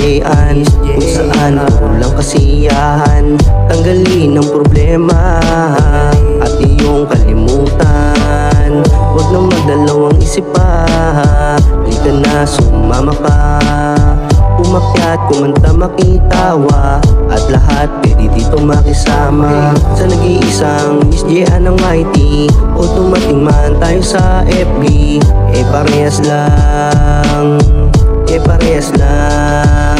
J-an, kung saan puro lang kasiyahan. Tanggalin ang problema at iyong kalimutan. Huwag na magdalawang isip pa, halika na sumama ka. Umakyat, kumanta, makitawa, at lahat pwede dito makisama. Sa nag-iisang Miss J-an ng YT, o dumating man tayo sa FB, parehas lang, parehas lang.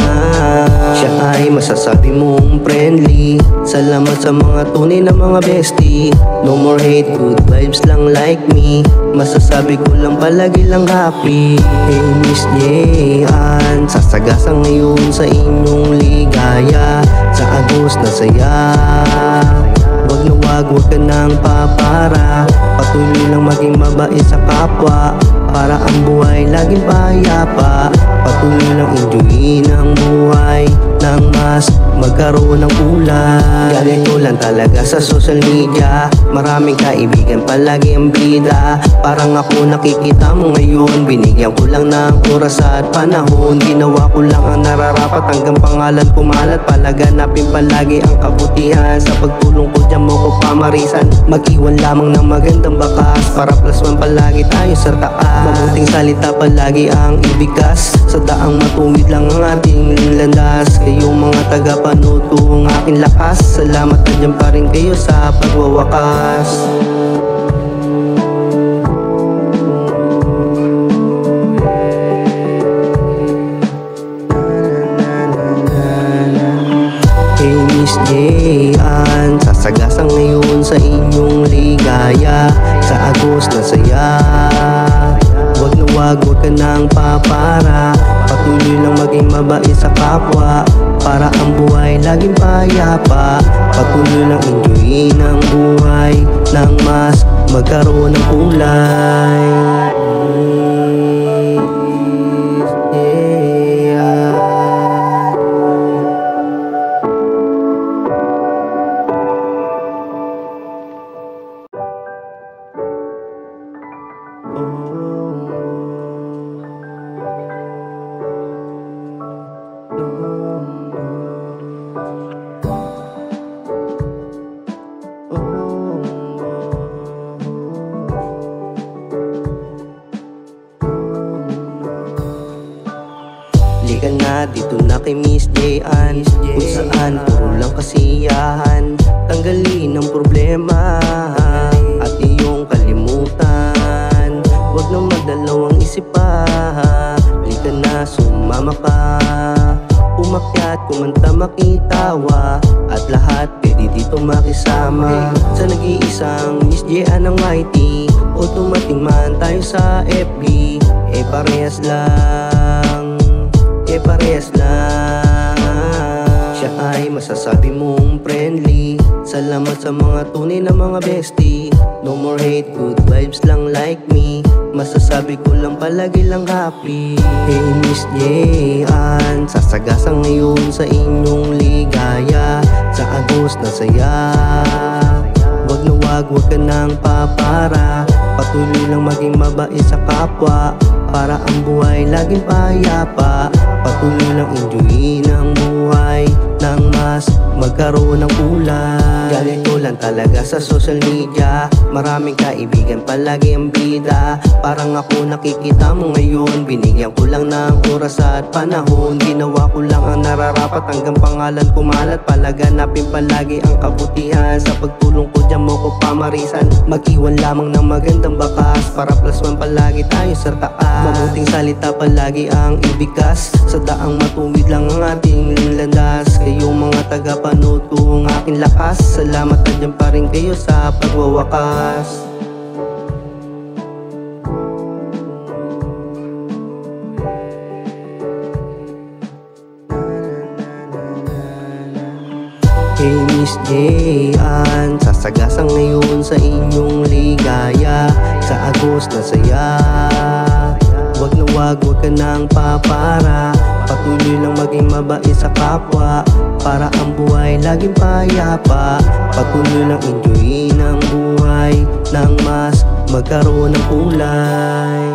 Siya ay masasabi mong friendly. Salamat sa mga tunay na mga bestie. No more hate, good vibes lang like me. Masasabi ko lang palagi lang happy. Hey Miss J-an, sasagasa ngayon sa inyong ligaya. Sa agos na saya, wag na wag ka nang papara. Patuloy lang maging mabait sa kapwa, para ang buhay laging payapa. Patuloy lang enjoyin ang buhay nang mas magkaroon ng kulay. Ganito lang talaga sa social media, maraming kaibigan palagi ang bida. Parang ako nakikita mo ngayon, binigyan ko lang ng oras at panahon. Ginawa ko lang ang nararapat hanggang pangalan kumalat. Palaganapin palagi ang kabutihan, sa pagtulong ko dyan mo ko pamarisan. Mag-iwan lamang ng magandang bakas, para plus one palagi tayo sa taas. Mabuting salita palagi ang ibigas, sa daang matuwid lang ang ating landas. Kayong mga tagapanood ko ang aking lakas, salamat na dyan pa rin kayo sa pagwawakas. Hey Miss J-an, sasagasa ngayon sa inyong ligaya. Sa agos na saya, wag na wag ka nang papara. Patuloy lang maging mabait sa kapwa, para ang buhay laging payapa. Patuloy lang enjoyin ang buhay nang mas magkaroon ng kulay. Lika na dito na kay Miss J-an, kung saan puro lang kasiyahan. Tanggalin ang problema at iyong kalimutan. Huwag na magdalawang isip pa, halika na sumama ka. Umakyat, kumanta, makitawa, at lahat pwede dito makisama. Sa nag-iisang Miss J-an ng YT, o dumating man tayo sa FB, parehas lang, parehas lang. Siya ay masasabi mong friendly. Salamat sa mga tunay na mga bestie. No more hate, good vibes lang like me. Masasabi ko lang palagi lang happy. Hey Miss J-an, sasagasa ngayon sa inyong ligaya. Sa agos na saya, wag na wag ka nang papara. Patuloy lang maging mabait sa kapwa, para ang buhay laging payapa. Patuloy lang enjoyin ang buhay nang mas magkaroon ng kulay. Ganito lang talaga sa social media, maraming kaibigan palagi ang bida. Parang ako nakikita mo ngayon, binigyan ko lang ng oras at panahon. Ginawa ko lang ang nararapat hanggang pangalan kumalat. Palaganapin palagi ang kabutihan, sa pagtulong ko dyan mo ko pamarisan. Mag-iwan lamang ng magandang bakas, para plus one palagi tayo sa taas. Mabuting salita palagi ang ibigas, sa daang matuwid lang ang ating landas. Kayong mga tagapanood ko ang aking lakas, salamat na dyan pa rin kayo sa pagwawakas. Hey Miss J-an, sasagasa ngayon sa inyong ligaya. Sa agos na saya, wag na wag ka nang papara. Patuloy lang maging mabait sa kapwa, para ang buhay laging payapa. Patuloy lang enjoyin ang buhay nang mas magkaroon ng kulay.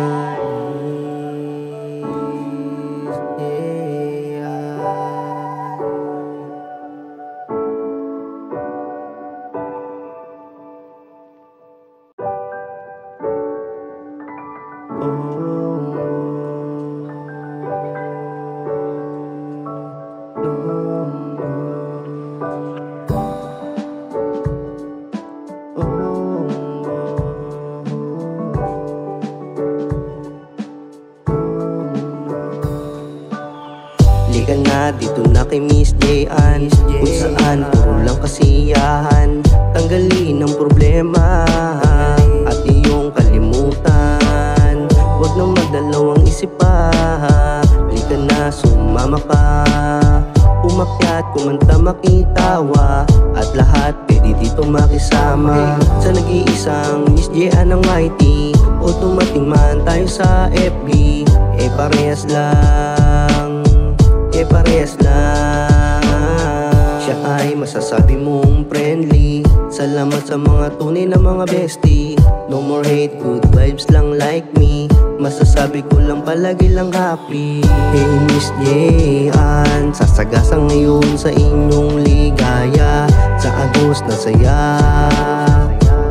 dito na kay Miss Jayan, kung saan puro lang kasiyahan. Tanggalin ang problema at iyong kalimutan. Huwag na magdalawang isip pa, halika na sumama ka. Umakyat, kumanta, makitawa, at lahat pwede dito makisama. Sa nag-iisang Miss Jayan ng YT, o tumating man tayo sa FB, parehas lang, parehas lang. Siya ay masasabi mong friendly. Salamat sa mga tunay na mga bestie. No more hate, good vibes lang like me. Masasabi ko lang palagi lang happy. Hey Miss Jayan, sasagasan ngayon sa inyong ligaya. Sa Agos na saya,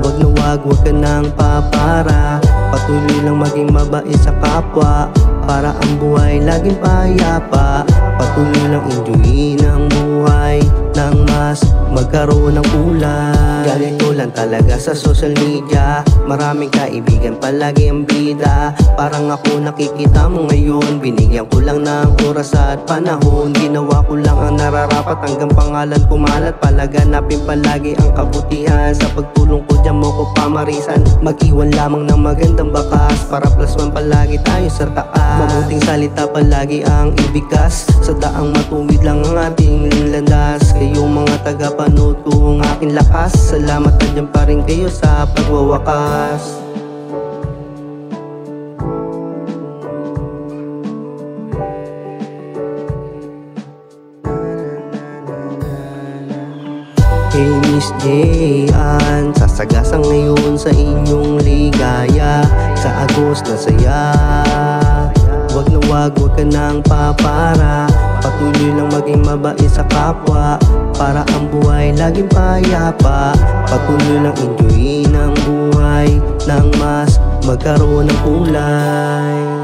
wag na wag ka nang papara. Patuloy lang maging mabait sa kapwa, para ang buhay laging payapa. Patuloy lang enjoyin ang buhay nang mas magkaroon ng kulay. Ganito lang talaga sa social media, maraming kaibigan palagi ang bida. Parang ako nakikita mo ngayon, binigyan ko lang ng oras at panahon. Ginawa ko lang ang nararapat hanggang pangalan kumalat. Palaganapin palagi ang kabutihan, sa pagtulong ko dyan mo ko pamarisan. Mag-iwan lamang ng magandang bakas, para plus one palagi tayo sa taas. Mabuting salita palagi ang ibigas, sa daang matuwid lang ang ating landas. Kayong mga tagapanood kong aking lakas, salamat na dyan pa rin kayo sa pagwawakas. Hey Miss Jayan, sasagasan ngayon sa inyong ligaya. Sa Agos na saya, wag na wag ka nang papara. Patuloy lang maging mabait sa kapwa, para ang buhay laging payapa. Patuloy lang enjoyin ang buhay nang mas magkaroon ng kulay.